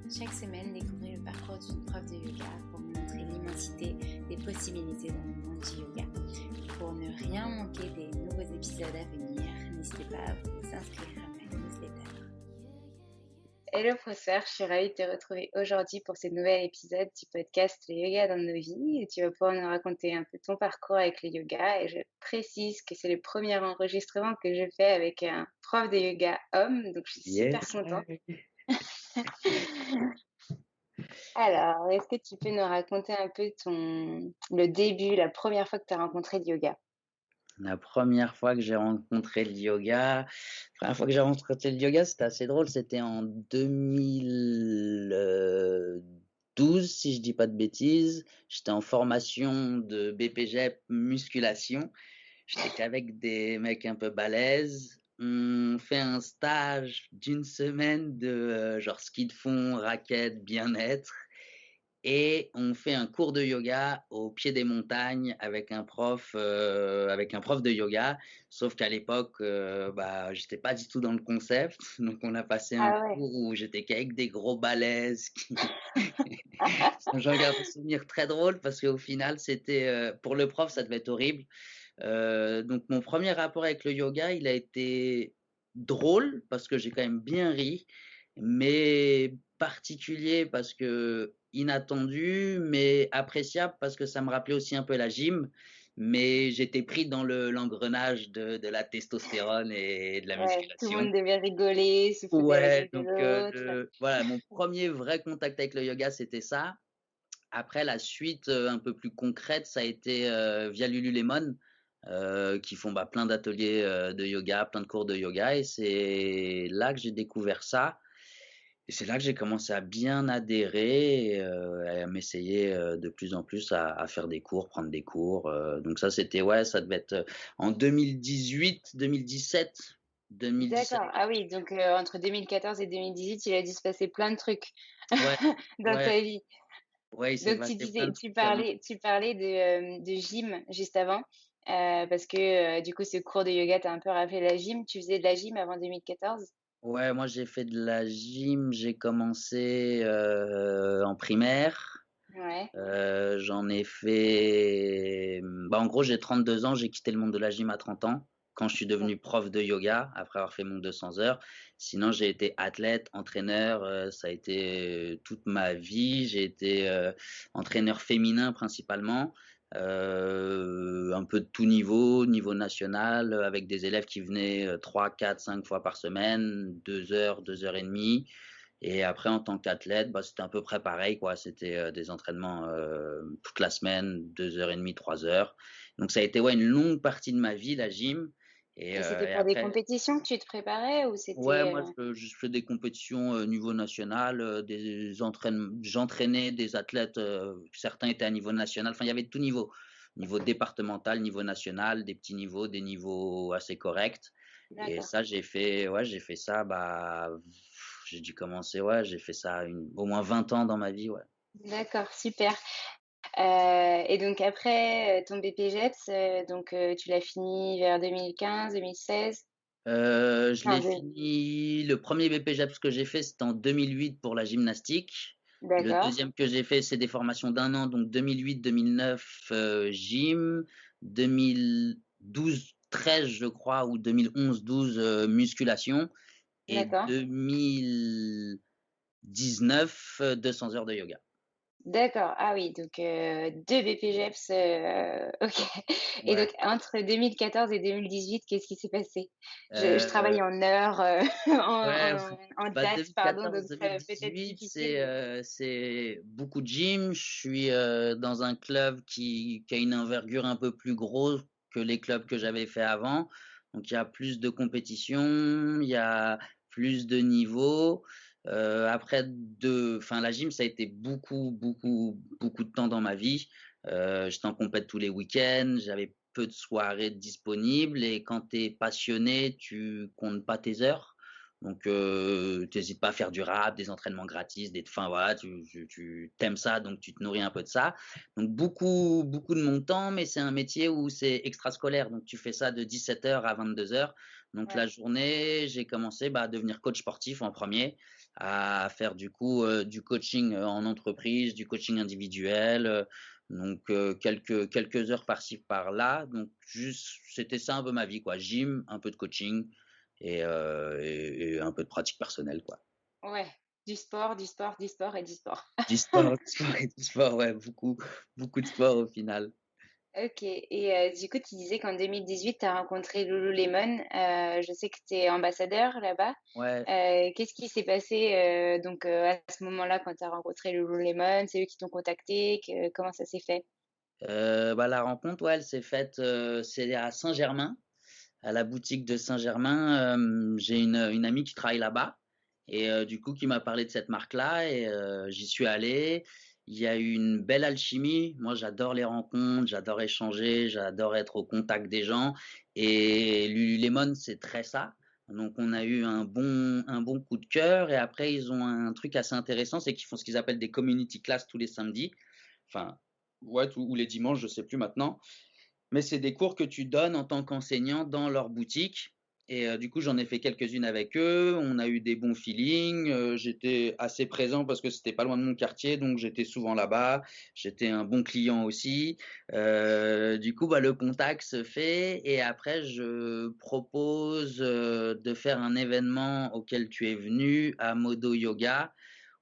Chaque semaine, découvrez le parcours d'une prof de yoga pour vous montrer l'immensité des possibilités dans le monde du yoga. Pour ne rien manquer des nouveaux épisodes à venir, n'hésitez pas à vous inscrire à ma newsletter. Hello professeur, je suis ravie de te retrouver aujourd'hui pour ce nouvel épisode du podcast Le yoga dans nos vies. Et tu vas pouvoir nous raconter un peu ton parcours avec le yoga. Et je précise que c'est le premier enregistrement que je fais avec un prof de yoga homme, donc je suis super contente. Alors, est-ce que tu peux nous raconter un peu le début, la première fois que tu as rencontré le yoga? La première fois que j'ai rencontré le yoga, c'était assez drôle, c'était en 2012 si je dis pas de bêtises. J'étais en formation de BPJEP musculation. J'étais qu'avec des mecs un peu balèzes. On fait un stage d'une semaine de genre ski de fond, raquettes, bien-être. Et on fait un cours de yoga au pied des montagnes avec un prof de yoga. Sauf qu'à l'époque, j'étais pas du tout dans le concept. Donc on a passé un Ah ouais. cours où j'étais qu'avec des gros balèzes. J'en garde un souvenir très drôle parce qu'au final, c'était pour le prof, ça devait être horrible. Donc mon premier rapport avec le yoga, il a été drôle parce que j'ai quand même bien ri, mais particulier parce que inattendu, mais appréciable parce que ça me rappelait aussi un peu la gym. Mais j'étais pris dans l'engrenage de la testostérone et de la Ouais, tout le musculation. monde devait rigoler, se foutre de la Ouais, gueule de donc l'autre. voilà, mon premier vrai contact avec le yoga, c'était ça. Après la suite, un peu plus concrète, ça a été, via Lululemon, qui font, plein d'ateliers, de yoga, plein de cours de yoga et c'est là que j'ai découvert ça et c'est là que j'ai commencé à bien adhérer et à m'essayer, de plus en plus à faire des cours, prendre des cours, donc ça c'était ouais, ça devait être, en 2017. D'accord. Ah oui, donc entre 2014 et 2018, il a dû se passer plein de trucs Ouais, dans ouais, ta vie. ouais, il s'est Donc tu passé plein disais, de trucs avant. tu parlais de gym juste avant, parce que du coup, ce cours de yoga t'a un peu rappelé la gym. Tu faisais de la gym avant 2014? Ouais, moi j'ai fait de la gym, j'ai commencé en primaire. Ouais. J'en ai fait, en gros j'ai 32 ans, j'ai quitté le monde de la gym à 30 ans quand je suis devenu prof de yoga après avoir fait mon 200 heures. Sinon j'ai été athlète, entraîneur, ça a été toute ma vie. J'ai été entraîneur féminin principalement. Un peu de tout niveau, niveau national, avec des élèves qui venaient 3, 4, 5 fois par semaine, 2 heures, 2 heures et demie. Et après, en tant qu'athlète, c'était à peu près pareil, quoi. C'était des entraînements toute la semaine, 2 heures et demie, 3 heures. Donc ça a été ouais, une longue partie de ma vie, la gym. Et c'était Et pour des après, compétitions que tu te préparais ou ouais, c'était moi je fais des compétitions niveau national, j'entraînais des athlètes, certains étaient à niveau national, enfin il y avait de tout niveau, niveau départemental, niveau national, des petits niveaux, des niveaux assez corrects. Et D'accord. ça j'ai fait ça, j'ai dû commencer, ouais, j'ai fait ça au moins 20 ans dans ma vie, ouais. D'accord, super. Et donc après, ton BPJEPS, donc tu l'as fini vers 2015-2016? Je Enfin l'ai fini, le premier BPJEPS que j'ai fait, c'était en 2008 pour la gymnastique. Le d'accord, deuxième que j'ai fait, c'est des formations d'un an, donc 2008-2009 gym, 2012-13 je crois, ou 2011-12 musculation, et d'accord. 2019 200 heures de yoga. D'accord, ah oui, donc 2 BPJEPS, OK. Et Ouais. donc entre 2014 et 2018, qu'est-ce qui s'est passé? Je Euh, travaille en heures, ouais, en dates, pardon, donc ça va peut-être 2014-2018, difficile, mais c'est beaucoup de gym. Je suis dans un club qui a une envergure un peu plus grosse que les clubs que j'avais fait avant. Donc il y a plus de compétition, il y a plus de niveaux. Enfin la gym, ça a été beaucoup de temps dans ma vie. J'étais en compète tous les week-ends, j'avais peu de soirées disponibles et quand tu es passionné, tu comptes pas tes heures. Donc, tu hésites pas à faire du rap, des entraînements gratis, enfin voilà, tu t'aimes ça, donc tu te nourris un peu de ça. Donc beaucoup de mon temps, mais c'est un métier où c'est extrascolaire, donc tu fais ça de 17 heures à 22 heures. Donc Ouais. la journée, j'ai commencé, à devenir coach sportif en premier, à faire du coup, du coaching, en entreprise, du coaching individuel, donc quelques heures par-ci par-là. Donc juste c'était ça un peu ma vie quoi, gym, un peu de coaching et un peu de pratique personnelle quoi. Ouais, du sport, du sport, du sport et du sport. Du sport et du sport, ouais, beaucoup, beaucoup de sport au final. OK et du coup, tu disais qu'en 2018, tu as rencontré Lululemon. Je sais que tu es ambassadeur là-bas. Ouais. Qu'est-ce qui s'est passé, donc à ce moment-là, quand tu as rencontré Lululemon? C'est eux qui t'ont contacté? Comment ça s'est fait? La rencontre, ouais, elle s'est faite, c'est à Saint-Germain, à la boutique de Saint-Germain. J'ai une amie qui travaille là-bas et du coup, qui m'a parlé de cette marque-là et j'y suis allé. Il y a eu une belle alchimie. Moi, j'adore les rencontres, j'adore échanger, j'adore être au contact des gens et Lululemon, c'est très ça. Donc on a eu un bon coup de cœur et après ils ont un truc assez intéressant, c'est qu'ils font ce qu'ils appellent des community class tous les samedis. Enfin, ouais, ou les dimanches, je sais plus maintenant. Mais c'est des cours que tu donnes en tant qu'enseignant dans leur boutique. Et du coup, j'en ai fait quelques-unes avec eux. On a eu des bons feelings. J'étais assez présent parce que c'était pas loin de mon quartier, donc j'étais souvent là-bas. J'étais un bon client aussi. Du coup, le contact se fait. Et après, je propose de faire un événement auquel tu es venu à Modo Yoga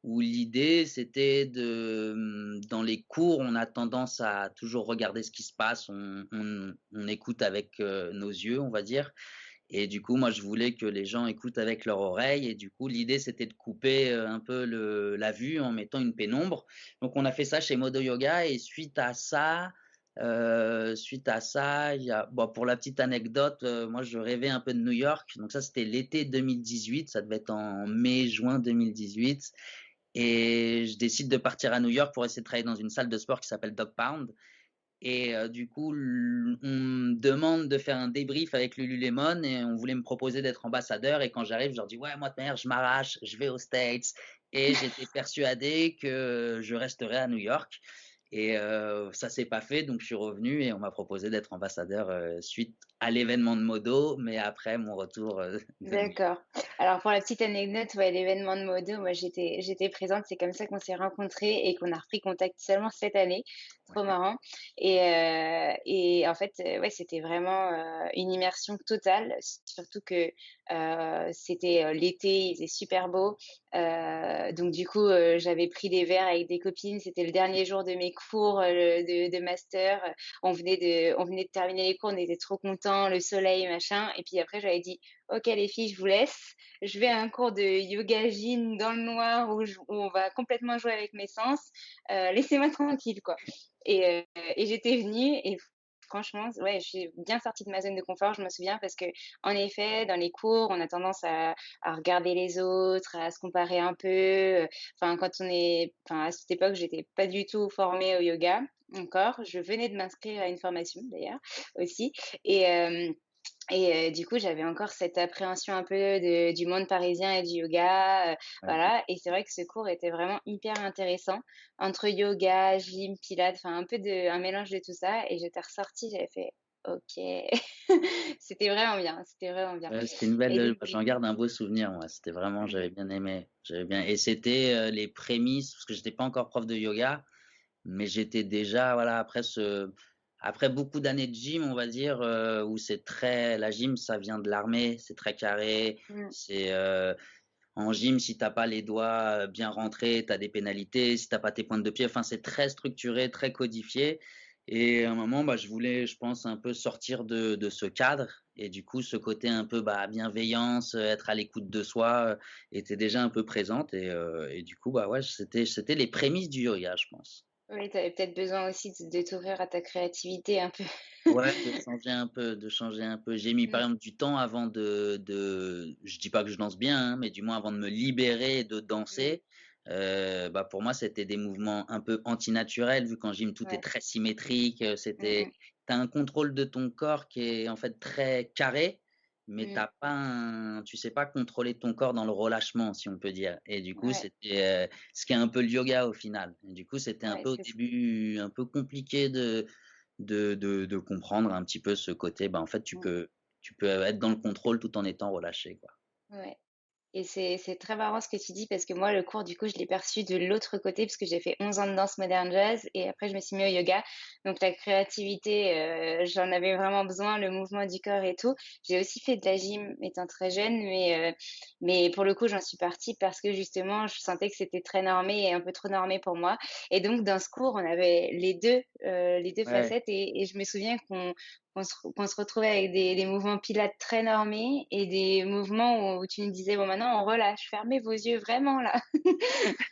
où l'idée c'était dans les cours, on a tendance à toujours regarder ce qui se passe, on écoute avec nos yeux, on va dire. Et du coup, moi, je voulais que les gens écoutent avec leur oreille. Et du coup, l'idée, c'était de couper un peu la vue en mettant une pénombre. Donc, on a fait ça chez Modo Yoga. Et suite à ça, pour la petite anecdote, moi, je rêvais un peu de New York. Donc, ça, c'était l'été 2018. Ça devait être en mai, juin 2018. Et je décide de partir à New York pour essayer de travailler dans une salle de sport qui s'appelle Dog Pound. Et du coup, on me demande de faire un débrief avec Lululemon et on voulait me proposer d'être ambassadeur. Et quand j'arrive, je leur dis, ouais, moi, de manière, je m'arrache, je vais aux States. Et j'étais persuadé que je resterais à New York. Et ça s'est pas fait, donc je suis revenu et on m'a proposé d'être ambassadeur suite à l'événement de Modo, mais après mon retour de New York. D'accord. Alors pour la petite anecdote, ouais, l'événement de Modo, moi j'étais présente, c'est comme ça qu'on s'est rencontrés et qu'on a repris contact seulement cette année. Trop Ouais, marrant et en fait, ouais, c'était vraiment, une immersion totale, surtout que, c'était, l'été, il faisait super beau, donc du coup, j'avais pris des verres avec des copines, c'était le dernier jour de mes cours, de master, on venait de terminer les cours, on était trop contents, le soleil, machin et puis après j'avais dit: OK les filles, je vous laisse. Je vais à un cours de yoga yin dans le noir où on va complètement jouer avec mes sens. Laissez-moi tranquille, quoi. Et j'étais venue et franchement, ouais, je suis bien sortie de ma zone de confort, je me souviens, parce que en effet, dans les cours, on a tendance à regarder les autres, à se comparer un peu. Enfin, à cette époque, j'étais pas du tout formée au yoga encore. Je venais de m'inscrire à une formation d'ailleurs aussi. Et, du coup, j'avais encore cette appréhension un peu du monde parisien et du yoga, ouais. voilà et c'est vrai que ce cours était vraiment hyper intéressant entre yoga, gym, pilates, enfin un mélange de tout ça et j'étais ressortie, j'avais fait: «OK». C'était vraiment bien C'était une belle, et donc du j'en garde un beau souvenir moi, c'était vraiment mmh j'avais bien aimé, j'avais bien et c'était, les prémices parce que j'étais pas encore prof de yoga, mais j'étais déjà voilà après beaucoup d'années de gym, on va dire, où c'est très la gym ça vient de l'armée, c'est très carré, mh, c'est, en gym si t'as pas les doigts, bien rentrés, tu as des pénalités, si t'as pas tes pointes de pied, enfin c'est très structuré, très codifié et à un moment, je voulais, je pense, un peu sortir de ce cadre et du coup, ce côté un peu, bienveillance, être à l'écoute de soi, était déjà un peu présente et du coup, ouais, c'était les prémices du yoga, je pense. oui, tu avais peut-être besoin aussi de t'ouvrir à ta créativité un peu. Ouais, de changer un peu. J'ai mis, par Mmh, exemple, du temps avant je dis pas que je danse bien, hein, mais du moins avant de me libérer de mmh, danser. Pour moi, c'était des mouvements un peu antinaturels vu qu'en gym tout est ouais, très symétrique, mmh c'était mh, tu as un contrôle de ton corps qui est en fait très carré, mais mmh, tu sais pas contrôler ton corps dans le relâchement, si on peut dire et du coup, ouais, c'était, ce qui est un peu le yoga au final et du coup, c'était un ouais, peu au c'est ça. début un peu compliqué de comprendre un petit peu ce côté, en fait, tu Mmh. peux tu peux être dans le contrôle tout en étant relâché, quoi. Ouais. Et c'est très marrant ce que tu dis parce que moi, le cours, du coup, je l'ai perçu de l'autre côté parce que j'ai fait 11 ans de danse moderne jazz et après, je me suis mis au yoga. Donc, la créativité, j'en avais vraiment besoin, le mouvement du corps et tout. J'ai aussi fait de la gym étant très jeune, mais pour le coup, j'en suis partie parce que justement, je sentais que c'était très normé et un peu trop normé pour moi. Et donc, dans ce cours, on avait les deux Ouais, facettes et je me souviens qu'on se retrouvait avec des mouvements pilates très normés et des mouvements où tu me disais: «Bon maintenant on relâche, fermez vos yeux vraiment là».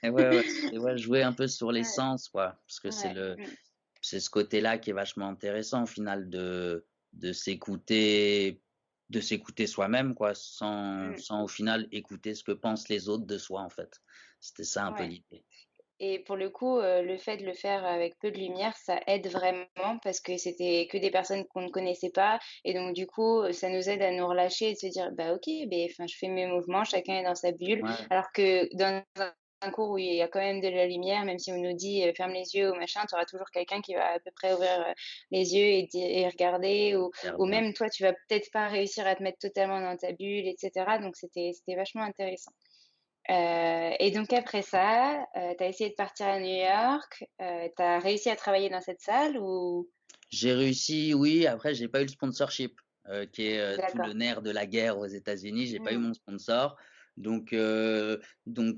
et ouais, ouais, c'est ouais, jouer un peu sur les Ouais, sens, quoi, parce que ouais, mmh, c'est ce côté-là qui est vachement intéressant au final de s'écouter de s'écouter soi-même, quoi, mmh, sans au final écouter ce que pensent les autres de soi, en fait. C'était ça un peu ouais l'idée. et pour le coup, le fait de le faire avec peu de lumière, ça aide vraiment parce que c'était que des personnes qu'on ne connaissait pas et donc du coup, ça nous aide à nous relâcher et de se dire: «Bah, OK, beh, enfin, je fais mes mouvements, chacun est dans sa bulle». Ouais, Alors que dans un cours où il y a quand même de la lumière, même si on nous dit: «Ferme les yeux» ou machin, tu auras toujours quelqu'un qui va à peu près ouvrir, les yeux et regarder ou regarder un même toi, tu vas peut-être pas réussir à te mettre totalement dans ta bulle et cetera donc c'était vachement intéressant. Et donc après ça, tu as essayé de partir à New York, tu as réussi à travailler dans cette salle ou? J'ai réussi, oui, après j'ai pas eu le sponsorship, qui est, tout le D'accord. nerf de la guerre aux États-Unis. J'ai pas eu Mmh. mon sponsor, donc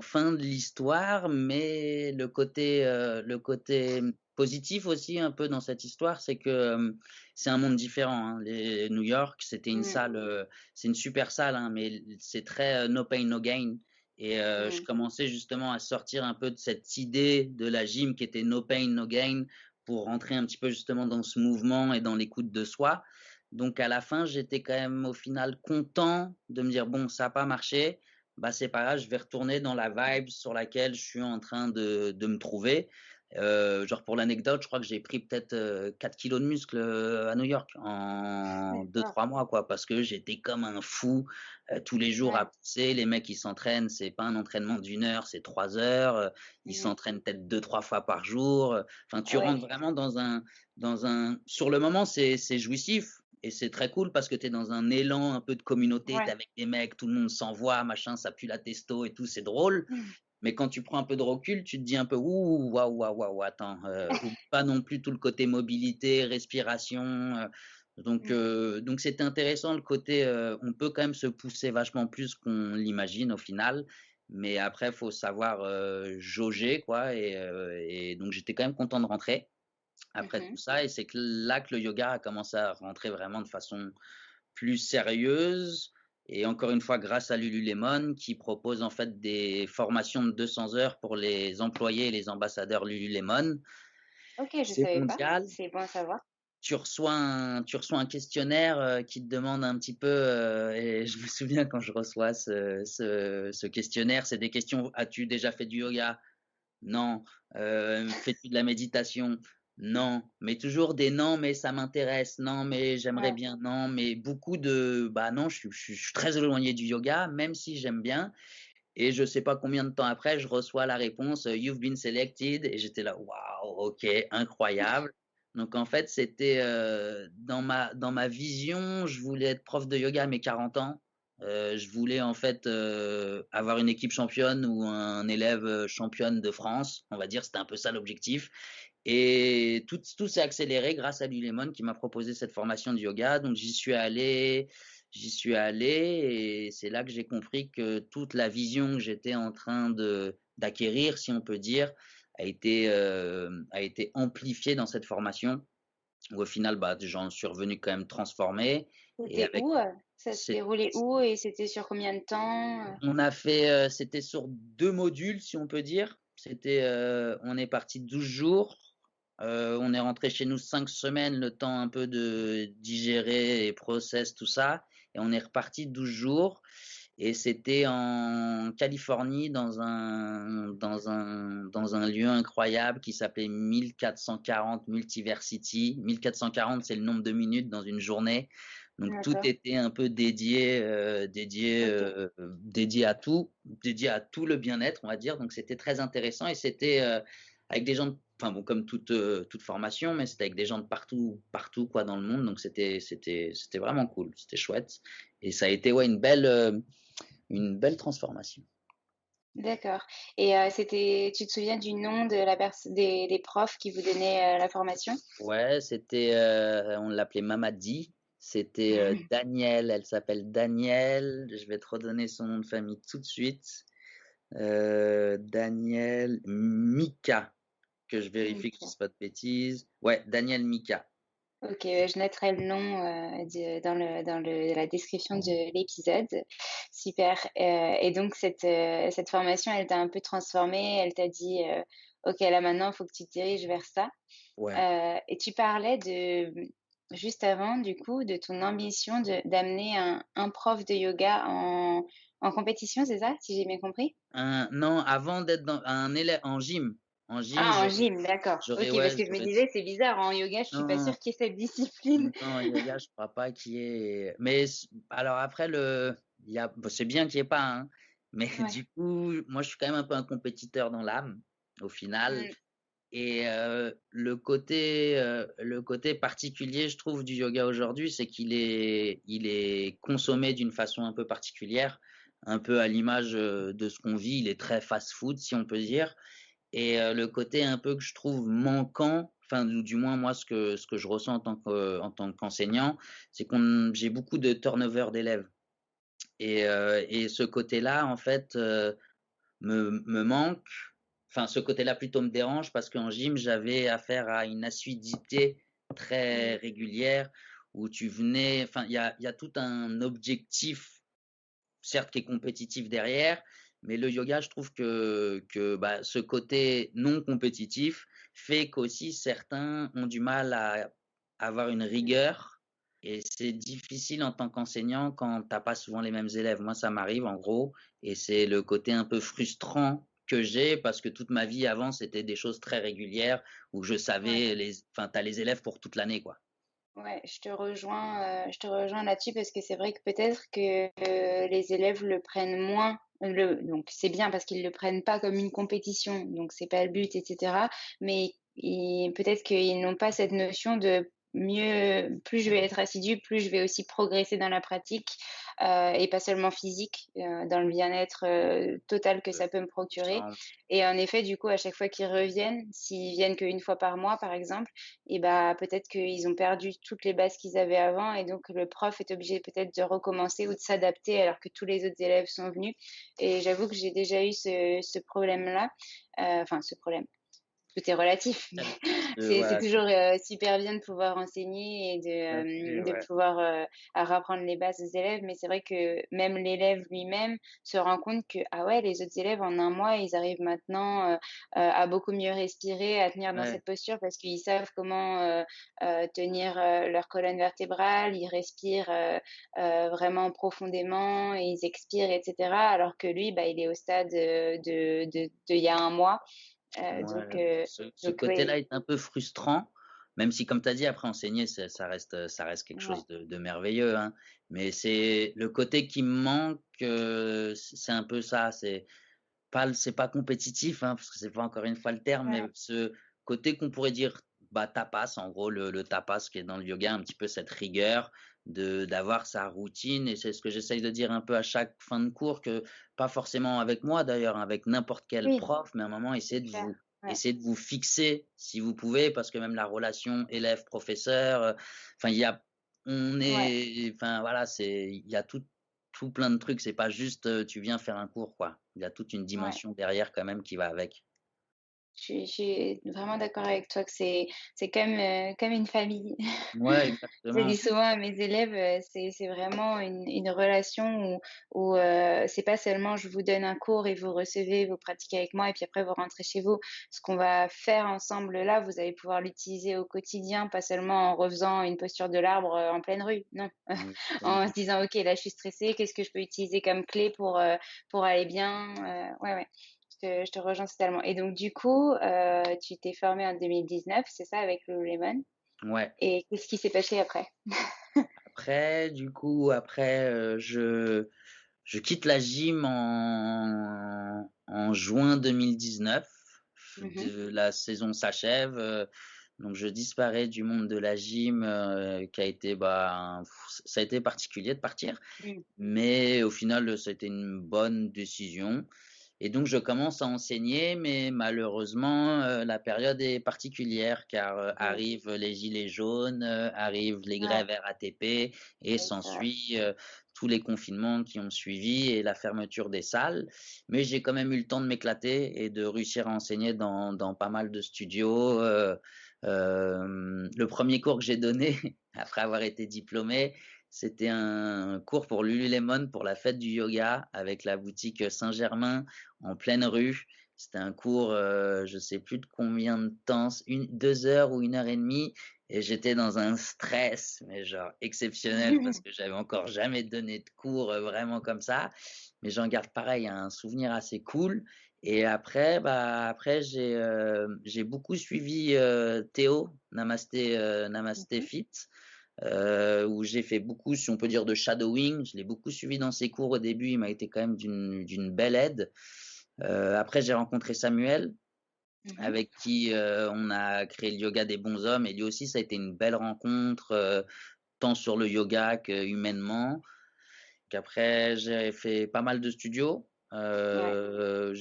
fin de l'histoire, mais le côté positif aussi un peu dans cette histoire, c'est que, c'est un monde différent, hein. Les New York, c'était une Mmh. salle, c'est une super salle, hein, mais c'est très, no pain, no gain et je Mmh. commençais justement à sortir un peu de cette idée de la gym qui était no pain, no gain pour rentrer un petit peu justement dans ce mouvement et dans l'écoute de soi. Donc à la fin, j'étais quand même au final content de me dire: «Bon, ça a pas marché, bah, c'est pas grave, je vais retourner dans la vibe sur laquelle je suis en train de me trouver». Genre pour l'anecdote, je crois que j'ai pris peut-être, 4 kilogrammes de muscle, à New York en deux D'accord. trois mois quoi, parce que j'étais comme un fou, tous les jours à Ouais. pousser. Les mecs, ils s'entraînent, c'est pas un entraînement d'1 heure, c'est 3 heures, ils Mmh. s'entraînent peut-être deux trois fois par jour, enfin, tu Ah ouais. rentres vraiment dans un sur le moment, c'est jouissif et c'est très cool parce que tu es dans un élan un peu de communauté, tu es Ouais. avec des mecs, tout le monde s'envoie, machin, ça pue la testo et tout, c'est drôle. Mmh. Mais quand tu prends un peu de recul, tu te dis un peu: «Ouh, waouh, waouh, waouh, attends, oublie pas non plus tout le côté mobilité, respiration», Mmh. donc c'était intéressant le côté, on peut quand même se pousser vachement plus qu'on l'imagine au final, mais après faut savoir, jauger quoi et donc j'étais quand même content de rentrer après tout Mmh. ça et c'est que là que le yoga a commencé à rentrer vraiment de façon plus sérieuse et encore une fois grâce à Lululemon qui propose en fait des formations de 200 heures pour les employés et les ambassadeurs Lululemon. OK, je C'est savais pas. mondial. C'est bon à savoir. Tu reçois un questionnaire, qui te demande un petit peu, et je me souviens quand je reçois ce questionnaire, c'est des questions: «As-tu déjà fait du yoga?» «Non». «Fais-tu de la méditation?» «Non». Mais toujours des «non, mais ça m'intéresse», «Non, mais j'aimerais Ouais. bien», «Non», mais beaucoup de «bah non, je suis très éloigné du yoga, même si j'aime bien» et je sais pas combien de temps après, je reçois la réponse, «You've been selected» et j'étais là: «Waouh, OK, incroyable». Donc en fait, c'était, dans ma vision, je voulais être prof de yoga à mes 40 ans. Je voulais en fait, avoir une équipe championne ou un élève, championne de France, on va dire, c'était un peu ça l'objectif et tout s'est accéléré grâce à Lululemon qui m'a proposé cette formation de yoga. Donc j'y suis allé et c'est là que j'ai compris que toute la vision que j'étais en train de d'acquérir, si on peut dire, a été amplifiée dans cette formation où au final, bah, j'en suis revenu quand même transformé et C'était avec où? Ça se c'est déroulait où et c'était sur combien de temps? on a fait, c'était sur 2 modules, si on peut dire. C'était, on est parti 12 jours, on est rentré chez nous 5 semaines, le temps un peu de digérer et process tout ça et on est reparti 12 jours et c'était en Californie dans un lieu incroyable qui s'appelait 1440 Multiversity. 1440, c'est le nombre de minutes dans une journée. Donc tout D'accord. était un peu OK. dédié à tout le bien-être, on va dire. Donc c'était très intéressant et c'était, avec des gens enfin bon, comme toute formation, mais c'était avec des gens de partout quoi dans le monde, donc c'était vraiment cool, c'était chouette et ça a été, ouais, une belle transformation. D'accord et tu te souviens du nom de la pers des profs qui vous donnaient, la formation? Ouais, on l'appelait Mamadi, c'était, Daniel, elle s'appelle Daniel, je vais te redonner son nom de famille tout de suite, Daniel Mika, que je vérifie que je OK. dise pas de bêtises. Ouais, Daniel Mika. OK, je noterai le nom, dans la description de l'épisode. Super, et donc cette formation, elle t'a un peu transformée, elle t'a dit, «OK, là maintenant, il faut que tu te diriges vers ça». Ouais. Et tu parlais juste avant, du coup, de ton ambition d'amener un prof de yoga en compétition, c'est ça? Si j'ai bien compris? Non, avant d'être dans un élève en gym. En gym, Ah, en gym, d'accord. OK, parce ouais, que je me disais: «C'est bizarre, en yoga, je suis pas sûre non, qu'il y ait cette discipline». non, yoga, je crois pas qu'il y ait, mais alors après c'est bien qu'il y ait pas, hein, mais Ouais. du coup, moi, je suis quand même un peu un compétiteur dans l'âme, au final. Mmh. Et le côté particulier, je trouve, du yoga aujourd'hui, c'est il est consommé d'une façon un peu particulière, un peu à l'image, de ce qu'on vit. Il est très fast-food, si on peut dire. Et le côté un peu que je trouve manquant, enfin, ou du moins moi ce que je ressens en tant qu'enseignant, c'est qu'on j'ai beaucoup de turnover d'élèves et ce côté-là, en fait, me manque. Enfin, ce côté-là plutôt me dérange parce qu'en gym, j'avais affaire à une assiduité très Mmh. régulière où tu venais, enfin, il y a tout un objectif, certes qui est compétitif derrière, mais le yoga, je trouve que bah, ce côté non compétitif fait qu'aussi certains ont du mal à avoir une rigueur et c'est difficile en tant qu'enseignant quand t'as pas souvent les mêmes élèves. Moi, ça m'arrive en gros et c'est le côté un peu frustrant que j'ai parce que toute ma vie avant, c'était des choses très régulières où je Ouais. savais enfin, t'as les élèves pour toute l'année, quoi. Ouais, je te rejoins là-dessus parce que c'est vrai que peut-être que, les élèves le prennent moins donc c'est bien parce qu'ils le prennent pas comme une compétition, donc c'est pas le but et cetera. Mais peut-être qu'ils n'ont pas cette notion de mieux plus je vais être assidu, plus je vais aussi progresser dans la pratique, et pas seulement physique, dans le bien-être, total que Euh, ça peut me procurer. genre, Et en effet, du coup, à chaque fois qu'ils reviennent, s'ils viennent qu'une fois par mois, par exemple, et bah, peut-être qu'ils ont perdu toutes les bases qu'ils avaient avant et donc le prof est obligé peut-être de recommencer ou de s'adapter alors que tous les autres élèves sont venus et j'avoue que j'ai déjà eu ce problème-là, enfin ce problème, tout est relatif, mais c'est voilà, toujours, super bien de pouvoir enseigner et là-dessus, de ouais. pouvoir, à rapprendre les bases aux élèves. Mais c'est vrai que même l'élève lui-même se rend compte que, ah ouais, les autres élèves en un mois, ils arrivent maintenant, à beaucoup mieux respirer, à tenir dans Ouais. cette posture parce qu'ils savent comment, tenir, leur colonne vertébrale. Ils respirent, vraiment profondément et ils expirent et cetera. Alors que lui, bah, il est au stade, il y a un mois. Heu, donc Ouais, heu, ce donc côté-là oui, est un peu frustrant, même si comme tu as dit après enseigner ça reste quelque ouais, chose de merveilleux, hein. Mais c'est le côté qui me manque, c'est un peu ça, c'est pas compétitif, hein, parce que c'est pas encore une fois le terme, mais ouais, ce côté qu'on pourrait dire, bah, tapas, en gros le tapas qui est dans le yoga, un petit peu cette rigueur de d'avoir sa routine et c'est ce que j'essaye de dire un peu à chaque fin de cours que pas forcément avec moi d'ailleurs, hein, avec n'importe quel oui, prof, mais à un moment c'est clair, ouais, essayer de vous fixer si vous pouvez parce que même la relation élève-professeur, enfin il y a ouais. enfin voilà, il y a tout plein de trucs, c'est pas juste, tu viens faire un cours, quoi. Il y a toute une Ouais. dimension derrière quand même qui va avec. Je suis vraiment d'accord avec toi que c'est comme une famille. Ouais, Je dis exactement. souvent à mes élèves, c'est vraiment une relation où, c'est pas seulement je vous donne un cours et vous recevez, vous pratiquez avec moi et puis après vous rentrez chez vous. Ce qu'on va faire ensemble là, vous allez pouvoir l'utiliser au quotidien, pas seulement en refaisant une posture de l'arbre, en pleine rue, non. En se Exactement. disant: «OK, là je suis stressée, qu'est-ce que je peux utiliser comme clé pour aller bien?» Ouais, ouais. Je te rejoins totalement et donc du coup, tu t'es formée en 2019, c'est ça, avec Lululemon Ouais. et qu'est-ce qui s'est passé après? Après, du coup, après, je quitte la gym en juin 2019, Mhm. la saison s'achève. Donc je disparais du monde de la gym, qui a été, ça a été particulier de partir, Mm. mais au final, ça a été une bonne décision. Et donc je commence à enseigner, mais malheureusement, la période est particulière car Ouais. arrivent les gilets jaunes, arrivent les Ouais. grèves RATP et Oui, c'est vrai. s'ensuit tous les confinements qui ont suivi et la fermeture des salles. Mais j'ai quand même eu le temps de m'éclater et de réussir à enseigner dans pas mal de studios. Le premier cours que j'ai donné après avoir été diplômé, c'était un cours pour Lululemon pour la fête du yoga avec la boutique Saint-Germain en pleine rue. C'était un cours, je sais plus de combien de temps, 2 heures ou 1 heure et demie, et j'étais dans un stress, mais genre exceptionnel parce que j'avais encore jamais donné de cours vraiment comme ça. Mais j'en garde pareil un souvenir assez cool. Et après, après j'ai beaucoup suivi Théo, Namasté Mhm. Fit, où j'ai fait beaucoup, si on peut dire, de shadowing. Je l'ai beaucoup suivi dans ses cours au début. Il m'a été quand même d'une belle aide. Après, j'ai rencontré Samuel, Mhm. avec qui on a créé le yoga des bons hommes. Et lui aussi, ça a été une belle rencontre, tant sur le yoga qu'humainement. Qu'après, j'ai fait pas mal de studios. Ouais.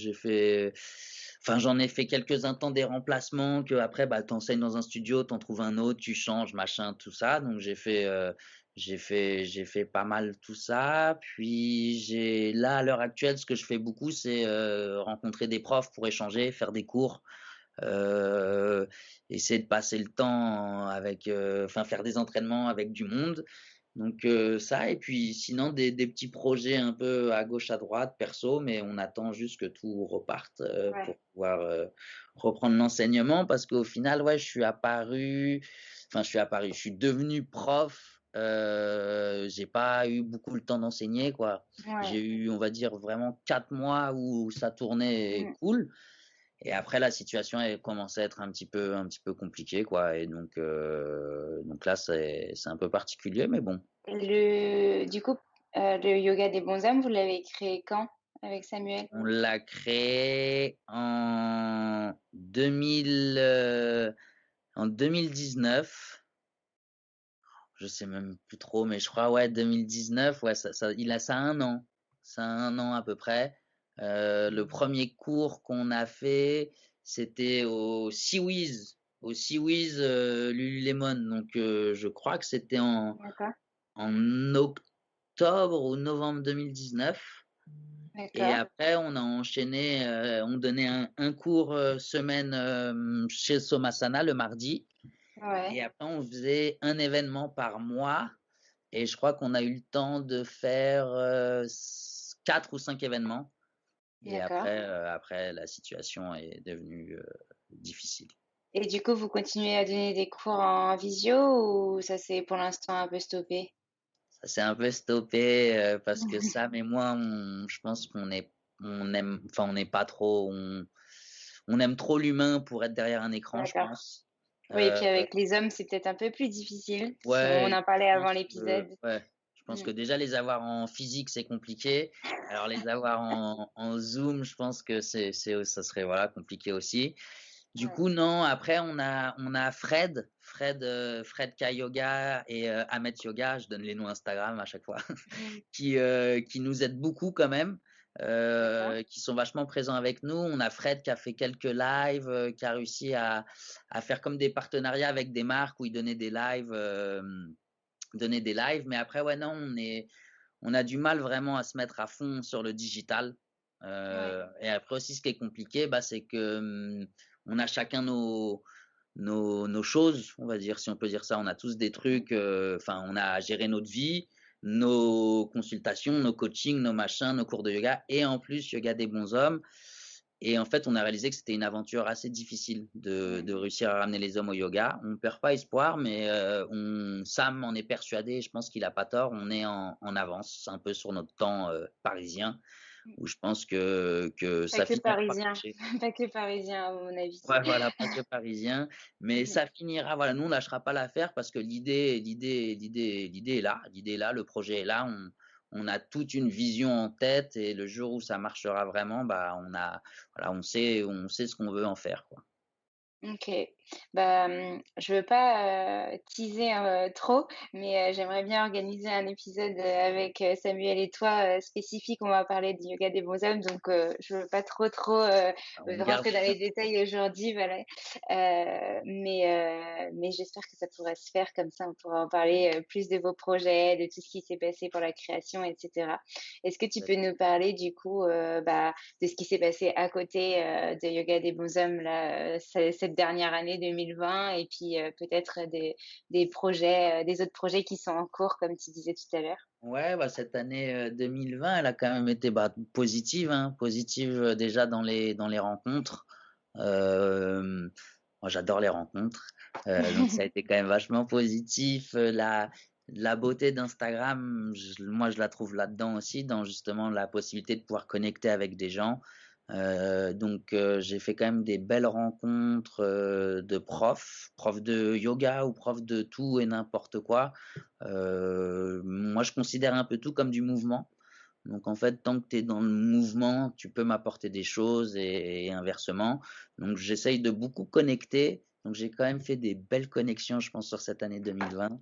J'en ai fait quelques-uns temps des remplacements que après, t'enseignes dans un studio, t'en trouves un autre, tu changes, machin, tout ça. Donc j'ai fait pas mal tout ça. Puis là, à l'heure actuelle, ce que je fais beaucoup, c'est rencontrer des profs pour échanger, faire des cours. euh, Essayer de passer le temps faire des entraînements avec du monde. Donc ça, et puis sinon des petits projets un peu à gauche à droite, perso, mais on attend juste que tout reparte pour Ouais. pouvoir reprendre l'enseignement, parce qu'au final, ouais, je suis devenu prof. J'ai pas eu beaucoup le temps d'enseigner, quoi. Ouais. J'ai eu, on va dire, vraiment 4 mois où ça tournait Mm. cool. Et après, la situation elle commençait à être un petit peu compliquée, quoi. Et donc là, c'est un peu particulier, mais bon. Du coup, le yoga des bons hommes, vous l'avez créé quand avec Samuel? On l'a créé en 2019. Je sais même plus trop, mais je crois, ouais, 2019. Ouais, ça a 1 an. Ça a 1 an à peu près. Le premier cours qu'on a fait, c'était au Siwiz Lululemon. Donc, je crois que c'était D'accord. en octobre ou novembre 2019. Et D'accord. après, on a enchaîné, on donnait un cours semaine chez Somasana le mardi. Ouais. Et après, on faisait un événement par mois. Et je crois qu'on a eu le temps de faire 4 ou 5 événements. Et D'accord. après, la situation est devenue difficile. Et du coup, vous continuez à donner des cours en visio ou ça s'est pour l'instant un peu stoppé? Ça s'est un peu stoppé parce que Sam et moi, je pense on aime, enfin, on n'est pas trop, on aime trop l'humain pour être derrière un écran, je D'accord. pense. Oui, et Euh, puis avec les hommes, c'est peut-être un peu plus difficile. On ouais, en parlait je avant pense que, l'épisode. ouais, je pense Mm. que déjà les avoir en physique, c'est compliqué. Alors les avoir en Zoom, je pense que ça serait voilà compliqué aussi. Du Ouais. coup, non. Après, on a Fred K Yoga et Ahmed Yoga. Je donne les noms Instagram à chaque fois, Mm. qui nous aident beaucoup quand même, D'accord. qui sont vachement présents avec nous. On a Fred qui a fait quelques lives, qui a réussi à faire comme des partenariats avec des marques où il donnait des lives. Mais après, ouais, non, on a du mal vraiment à se mettre à fond sur le digital. Ouais. Et après aussi, ce qui est compliqué, c'est que on a chacun nos choses, on va dire, si on peut dire ça. On a tous des Mm. trucs, on a à gérer notre vie, nos consultations, nos coachings, nos machins, nos cours de yoga, et en plus, yoga des bons hommes. Et en fait, on a réalisé que c'était une aventure assez difficile de Mm. réussir à ramener les hommes au yoga. On ne perd pas espoir, mais Sam en est persuadé, je pense qu'il n'a pas tort, on est en avance un peu sur notre temps parisien, où je pense que Pas ça que finira par parisien. marcher. Pas que parisien, à mon avis. Ouais, voilà, pas que parisien, mais Mm. ça finira. Voilà, nous on lâchera pas l'affaire parce que l'idée est là, le projet est là. on a toute une vision en tête et le jour où ça marchera vraiment, bah, voilà, on sait ce qu'on veut en faire, quoi. OK. Bah, je veux pas, teaser, trop, mais, j'aimerais bien organiser un épisode, avec, Samuel et toi, spécifique. On va parler du yoga des bonshommes, donc, je veux pas trop, On garde rentrer dans les détails aujourd'hui, voilà. Mais j'espère que ça pourra se faire comme ça, on pourra en parler, plus de vos projets, de tout ce qui s'est passé pour la création et cetera. Est-ce que tu peux nous parler du coup, bah, de ce qui s'est passé à côté, de Yoga des Bonshommes là, cette dernière année 2020 et puis, peut-être des projets, des autres projets qui sont en cours comme tu disais tout à l'heure? Ouais, bah, cette année, 2020, elle a quand même été, bah, positive, hein. Positive, déjà dans les rencontres. Moi j'adore les rencontres, donc ça a été quand même vachement positif. La beauté d'Instagram, moi je la trouve là-dedans aussi, dans justement la possibilité de pouvoir connecter avec des gens. Donc j'ai fait quand même des belles rencontres, de profs de yoga ou profs de tout et n'importe quoi. Moi je considère un peu tout comme du mouvement. Donc en fait, tant que tu es dans le mouvement, tu peux m'apporter des choses et inversement. Donc j'essaye de beaucoup connecter. Donc j'ai quand même fait des belles connexions, je pense, sur cette année 2020.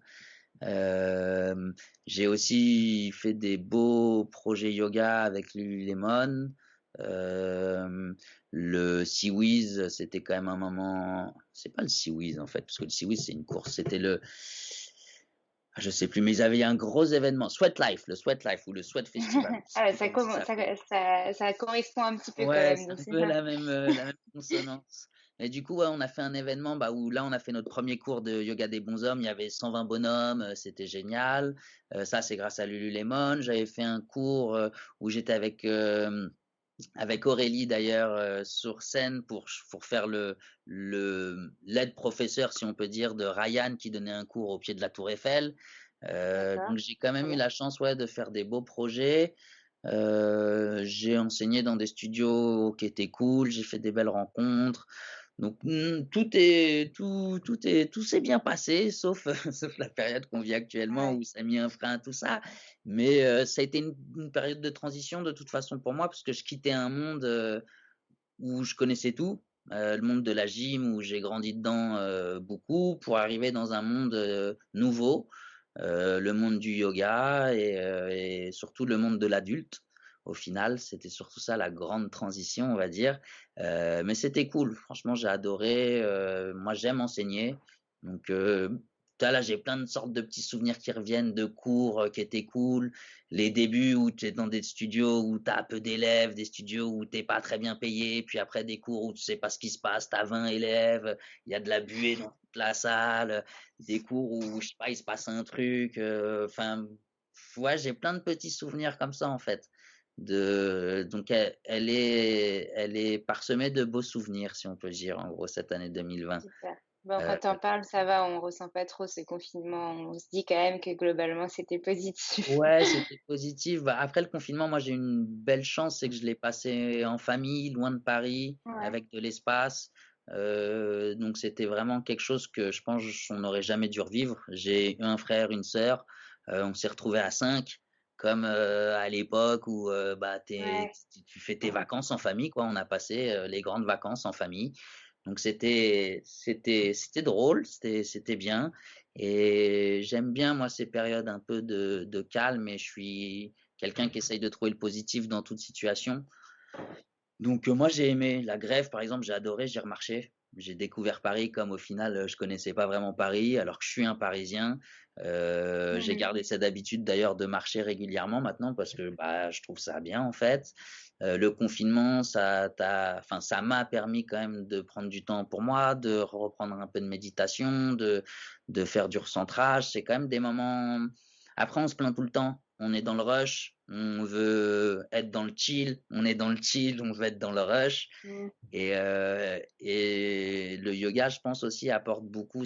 J'ai aussi fait des beaux projets yoga avec Lululemon. Hem, le Seawiz, c'était quand même un moment, c'est pas le Seawiz en fait, parce que le Seawiz c'est une course, c'était je sais plus, mais ils avaient un gros événement, Sweat Life, le Sweat Life ou le Sweat Festival, je sais Ah, plus comment ça s'appelait. ça correspond un petit peu quand Ouais, même, c'est donc un c'est peu ça? la même consonance. Et du coup, ouais, on a fait un événement, bah, où là, on a fait notre premier cours de yoga des bonshommes. Il y avait 120 bonhommes, c'était génial. Ça, c'est grâce à Lululemon. J'avais fait un cours, où j'étais avec Aurélie d'ailleurs, sur scène pour faire l'aide professeur, si on peut dire, de Ryan qui donnait un cours au pied de la Tour Eiffel. D'accord, Donc j'ai quand trop même eu bien. la chance, ouais, de faire des beaux projets. J'ai enseigné dans des studios qui étaient cool, j'ai fait des belles rencontres. Donc tout s'est bien passé sauf, sauf la période qu'on vit actuellement Ouais, où ça a mis un frein à tout ça. Mais, ça a été une période de transition de toute façon pour moi parce que je quittais un monde, où je connaissais tout, le monde de la gym où j'ai grandi dedans, beaucoup, pour arriver dans un monde, nouveau, le monde du yoga et surtout le monde de l'adulte. Au final, c'était surtout ça la grande transition, on va dire, mais c'était cool. Franchement, j'ai adoré, moi j'aime enseigner, donc là, j'ai plein de sortes de petits souvenirs qui reviennent de cours, qui étaient cool. Les débuts où tu es dans des studios où tu as peu d'élèves, des studios où tu pas très bien payé, puis après des cours où tu sais pas ce qui se passe, tu as 20 élèves, il y a de la buée dans toute la salle, des cours où, je sais pas, il se passe un truc, enfin, ouais, j'ai plein de petits souvenirs comme ça en fait. Donc elle est parsemée de beaux souvenirs, si on peut dire, en gros, cette année 2020. super. Bon, Heu quand tu en parles, ça va, on ressent pas trop ce confinement. On se dit quand même que globalement, c'était positif. Ouais, c'était positif. Bah, après le confinement, moi, j'ai eu une belle chance, c'est que je l'ai passé en famille, loin de Paris, Ouais, avec de l'espace. Donc c'était vraiment quelque chose que je pense on n'aurait jamais dû revivre. J'ai un frère, une sœur, on s'est retrouvés à 5 comme, à l'époque où, bah, ouais, tu fais tes vacances en famille, quoi. On a passé, les grandes vacances en famille. Donc c'était drôle, c'était bien. Et j'aime bien, moi, ces périodes un peu de calme et je suis quelqu'un qui essaye de trouver le positif dans toute situation. Donc, moi, j'ai aimé la grève, par exemple, j'ai adoré, j'ai remarché. J'ai découvert Paris comme au final, je connaissais pas vraiment Paris alors que je suis un Parisien. J'ai mmh, gardé cette habitude d'ailleurs de marcher régulièrement maintenant parce que, bah, je trouve ça bien en fait. Le confinement, enfin, ça m'a permis quand même de prendre du temps pour moi, de reprendre un peu de méditation, de faire du recentrage. C'est quand même des moments. Après, on se plaint tout le temps. On est dans le rush, on veut être dans le chill, on est dans le chill, on veut être dans le rush. mmh, Et le yoga, je pense aussi, apporte beaucoup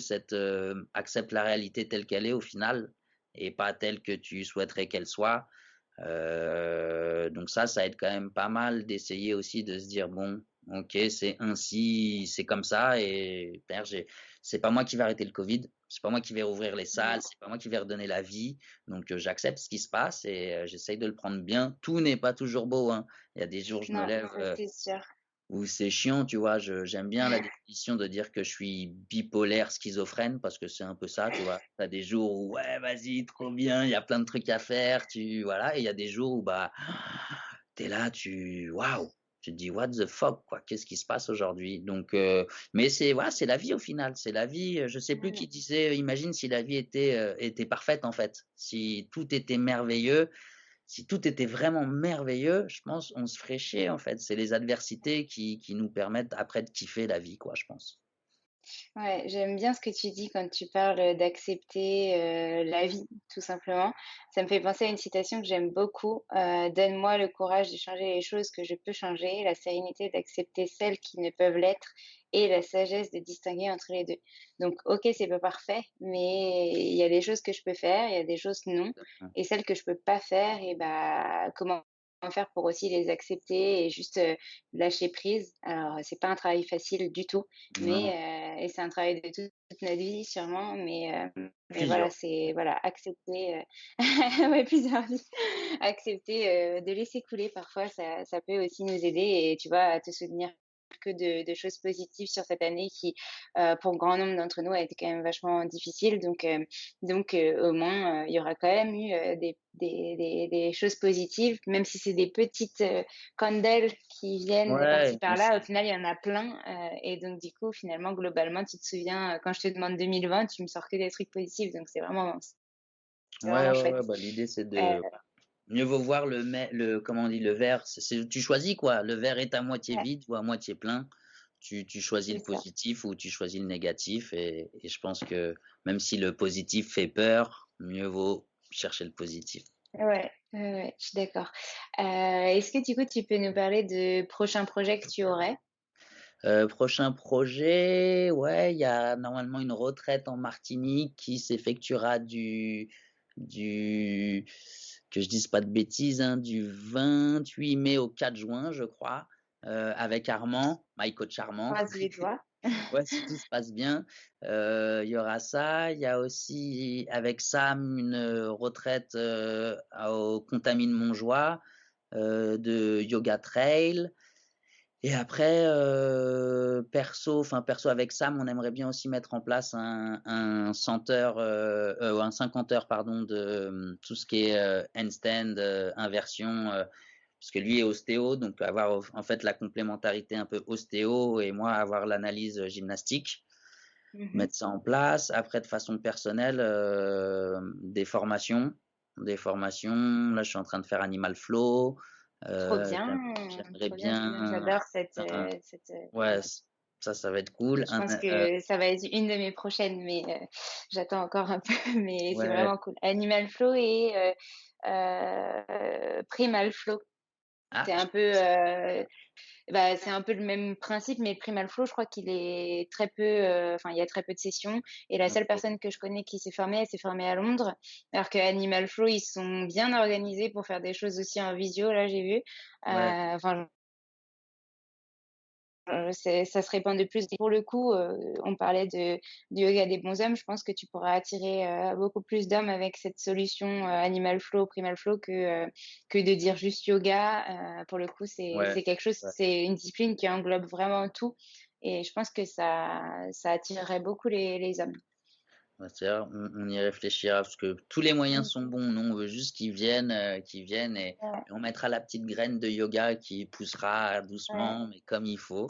accepte la réalité telle qu'elle est au final et pas telle que tu souhaiterais qu'elle soit. Donc ça aide quand même pas mal d'essayer aussi de se dire bon, ok, c'est ainsi, c'est comme ça et c'est pas moi qui vais arrêter le Covid, c'est pas moi qui vais rouvrir les salles, c'est pas moi qui vais redonner la vie. Donc, j'accepte ce qui se passe et j'essaye de le prendre bien. Tout n'est pas toujours beau, hein. Il y a des jours, je me Non, lève, ça c'est sûr. où c'est chiant, tu vois. J'aime bien la définition de dire que je suis bipolaire schizophrène parce que c'est un peu ça, tu vois. Tu as des jours où, ouais, vas-y, trop bien, il y a plein de trucs à faire, voilà. Et il y a des jours où, bah, t'es là, waouh, tu te dis, what the fuck, quoi, qu'est-ce qui se passe aujourd'hui? Donc, mais voilà, c'est la vie au final, c'est la vie. Je sais plus qui disait, imagine si la vie était parfaite, en fait, si tout était merveilleux. Si tout était vraiment merveilleux, je pense, on se ferait chier, en fait. C'est les adversités qui nous permettent après de kiffer la vie, quoi, je pense. Ouais, j'aime bien ce que tu dis quand tu parles d'accepter la vie, tout simplement. Ça me fait penser à une citation que j'aime beaucoup. Donne-moi le courage de changer les choses que je peux changer, la sérénité d'accepter celles qui ne peuvent l'être et la sagesse de distinguer entre les deux. Donc, ok, c'est pas parfait, mais il y a des choses que je peux faire, il y a des choses non, et celles que je peux pas faire, et bah comment faire pour aussi les accepter et juste lâcher prise. Alors, c'est pas un travail facile du tout. Non, Et c'est un travail de toute notre vie sûrement, mais voilà, plusieurs. c'est voilà, accepter, ouais, plusieurs vies. Accepter, de laisser couler parfois, ça peut aussi nous aider et tu vois, à te souvenir que de choses positives sur cette année qui, pour grand nombre d'entre nous, a été quand même vachement difficile. Au moins, il y aura quand même eu, des choses positives, même si c'est des petites, candelles qui viennent par-ci Ouais, mais par-là. Au final, il y en a plein, et donc du coup, finalement, globalement, tu te souviens, quand je te demande 2020, tu me sors que des trucs positifs, donc c'est ouais, vraiment ouais, ouais, chouette. bah, l'idée, c'est Heu, mieux vaut voir comment on dit, le verre, tu choisis, quoi. Le verre est à moitié ouais, vide ou à moitié plein. Tu choisis c'est le ça. positif ou tu choisis le négatif. Et je pense que même si le positif fait peur, mieux vaut chercher le positif. Ouais, ouais, ouais, je suis d'accord. Est-ce que du coup, tu peux nous parler de prochains projets que tu aurais? Prochain projet, ouais, il y a normalement une retraite en Martinique qui s'effectuera du que je dise pas de bêtises, hein, du 28 mai au 4 juin, je crois, avec Armand, my coach Armand. Croise les doigts. Ouais, si tout se passe bien, il y aura ça. Il y a aussi avec Sam une, retraite, au Contamine Montjoie, de yoga trail. Et après, perso avec Sam, on aimerait bien aussi mettre en place un 100 heures, un 50 heures pardon de, tout ce qui est, handstand, inversion, parce que lui est ostéo, donc avoir en fait la complémentarité un peu ostéo et moi avoir l'analyse, gymnastique. Mmh. Mettre ça en place. Après de façon personnelle, des formations. Là, je suis en train de faire Animal Flow, j'aimerais Trop bien, trop bien. bien J'adore ouais, ça va être cool. je pense que ça va être une de mes prochaines, mais j'attends encore un peu, mais c'est Ouais. vraiment cool. Animal Flow et Primal Flow. Ah, C'est je un peu, bah, c'est un peu le même principe, mais le Primal Flow, je crois qu'il est très peu, enfin, il y a très peu de sessions et la seule OK. personne que je connais qui s'est formée, elle s'est formée à Londres. Alors que Animal Flow, ils sont bien organisés pour faire des choses aussi en visio, là, j'ai vu. Ouais, Enfin, ça se répand de plus. Pour le coup, on parlait du yoga des bons hommes. Je pense que tu pourras attirer, beaucoup plus d'hommes avec cette solution, Animal Flow, Primal Flow que de dire juste yoga. Pour le coup, ouais, c'est quelque chose, ouais. c'est une discipline qui englobe vraiment tout et je pense que ça attirerait beaucoup les hommes. Ouais, c'est vrai, on y réfléchira parce que tous les moyens Mmh. sont bons. Nous, on veut juste qu'ils viennent Ouais, et on mettra la petite graine de yoga qui poussera ouais, doucement, mais comme il faut.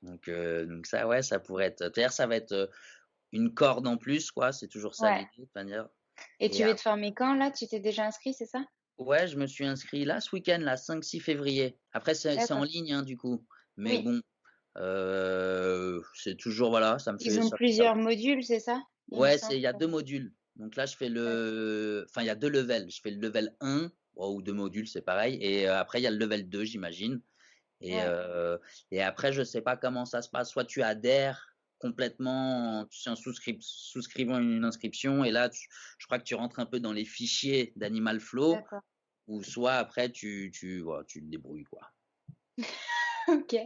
Donc ça, ouais, ça pourrait être d'ailleurs, ça va être, une corde en plus, quoi. C'est toujours ça ouais, l'idée, de toute manière. et Et tu veux te former quand là? Tu t'es déjà inscrit, c'est ça? ouais, je me suis inscrit là, ce week-end, là, 5-6 février. Après, c'est en D'accord. ligne, hein, du coup. Mais Oui, bon, c'est toujours, voilà, ils ont plusieurs modules, c'est ça? Il me ouais, semble. il y a 2 modules. Donc là, il y a 2 levels. Je fais le level 1, bon, ou 2 modules, c'est pareil. Et après, il y a le level 2, j'imagine. Et, Ouais. euh, et après, je sais pas comment ça se passe. Soit tu adhères complètement, tu sais, en souscrivant une inscription, et là, je crois que tu rentres un peu dans les fichiers d'Animal Flow, D'accord. ou soit après, voilà, tu te débrouilles, quoi. OK.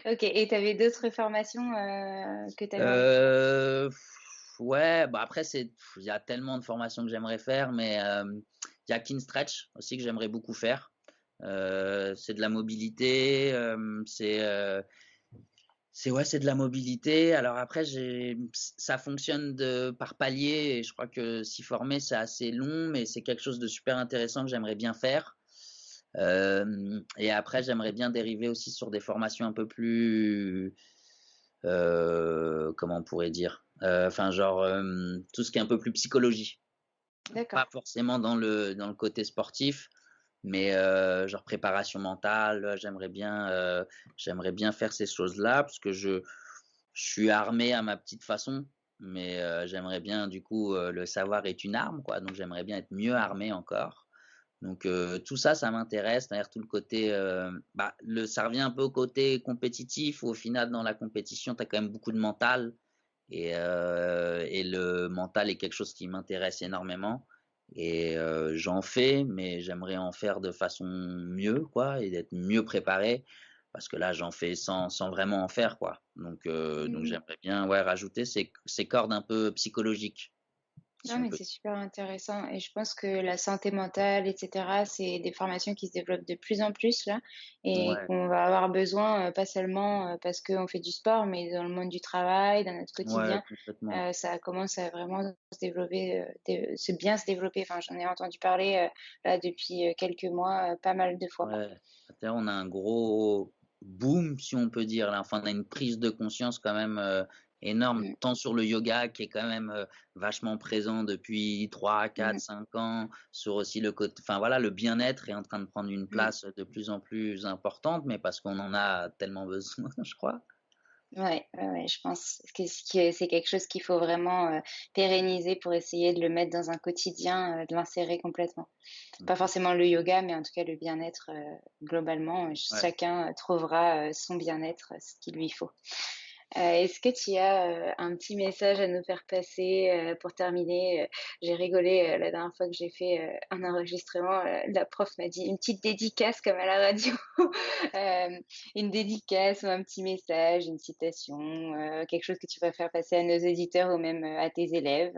OK et tu avais d'autres formations, que tu avais envie de faire? Heu, ouais, bah, après il y a tellement de formations que j'aimerais faire, mais il y a Kinstretch aussi que j'aimerais beaucoup faire. C'est de la mobilité, c'est de la mobilité. Alors après ça fonctionne par palier et je crois que s'y former, c'est assez long, mais c'est quelque chose de super intéressant que j'aimerais bien faire. Et après j'aimerais bien dériver aussi sur des formations un peu plus, comment on pourrait dire? Enfin genre, tout ce qui est un peu plus psychologie. D'accord. Pas forcément dans le côté sportif, mais genre préparation mentale, j'aimerais bien faire ces choses-là parce que je suis armé à ma petite façon, mais j'aimerais bien du coup, le savoir est une arme quoi, donc j'aimerais bien être mieux armé encore. Donc tout ça, ça m'intéresse, c'est-à-dire tout le côté, bah, ça revient un peu au côté compétitif où au final dans la compétition, tu as quand même beaucoup de mental et le mental est quelque chose qui m'intéresse énormément et j'en fais, mais j'aimerais en faire de façon mieux quoi et d'être mieux préparé parce que là, j'en fais sans vraiment en faire quoi. Donc Mmh. j'aimerais bien, ouais, rajouter ces cordes un peu psychologiques, Non, si on mais peut. c'est super intéressant et je pense que la santé mentale et cetera, c'est des formations qui se développent de plus en plus là et Ouais, qu'on va avoir besoin, pas seulement, parce qu'on fait du sport, mais dans le monde du travail, dans notre ouais, quotidien. complètement. Ça commence à vraiment se développer, bien se développer. Enfin, j'en ai entendu parler, là depuis, quelques mois, pas mal de fois. Ouais, c'est-à-dire on a un gros boom, si on peut dire là, enfin on a une prise de conscience quand même, énorme, Mmh, tant sur le yoga qui est quand même, vachement présent depuis 3, 4, mmh, 5 ans, sur aussi le côté enfin voilà, le bien-être est en train de prendre une mmh. place de plus en plus importante, mais parce qu'on en a tellement besoin, je crois. Ouais, ouais, ouais, je pense que c'est quelque chose qu'il faut vraiment, pérenniser pour essayer de le mettre dans un quotidien, de l'insérer complètement. Pas Mmh. forcément le yoga, mais en tout cas le bien-être, globalement, Ouais. chacun trouvera, son bien-être, ce qu'il lui faut. Est-ce que tu as, un petit message à nous faire passer, pour terminer? J'ai rigolé, la dernière fois que j'ai fait, un enregistrement, la prof m'a dit: «Une petite dédicace comme à la radio». Hem, une dédicace ou un petit message, une citation, quelque chose que tu vas faire passer à nos éditeurs ou même, à tes élèves,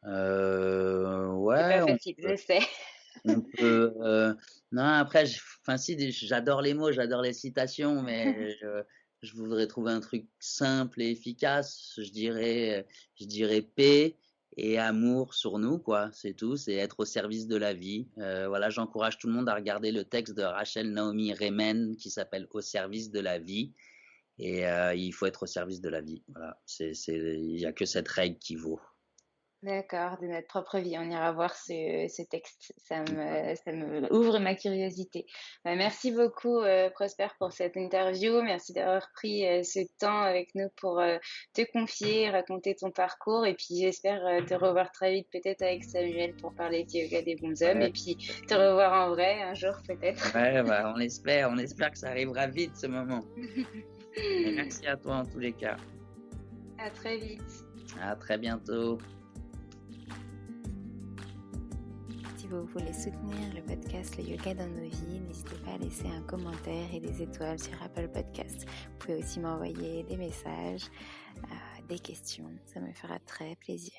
C'est Ouais, pas facile, je sais. on peut, non après enfin si j'adore les mots, j'adore les citations, mais je voudrais trouver un truc simple et efficace. Je dirais paix et amour sur nous quoi, c'est tout, c'est être au service de la vie. Voilà, j'encourage tout le monde à regarder le texte de Rachel Naomi Remen qui s'appelle «Au service de la vie» et il faut être au service de la vie. Voilà, il y a que cette règle qui vaut. D'accord, de notre propre vie. On ira voir ce texte. Ça me ouvre ma curiosité. Bah, merci beaucoup, Prosper, pour cette interview. Merci d'avoir pris, ce temps avec nous pour, te confier, raconter ton parcours et puis j'espère, te revoir très vite peut-être avec Samuel pour parler du yoga des bons hommes Ouais, et puis te revoir en vrai un jour peut-être. ouais, bah, on espère que ça arrivera vite ce moment. Et merci à toi en tous les cas. À très vite. À très bientôt. Si vous voulez soutenir le podcast Le Yoga dans nos vies, n'hésitez pas à laisser un commentaire et des étoiles sur Apple Podcasts. Vous pouvez aussi m'envoyer des messages, des questions, ça me fera très plaisir.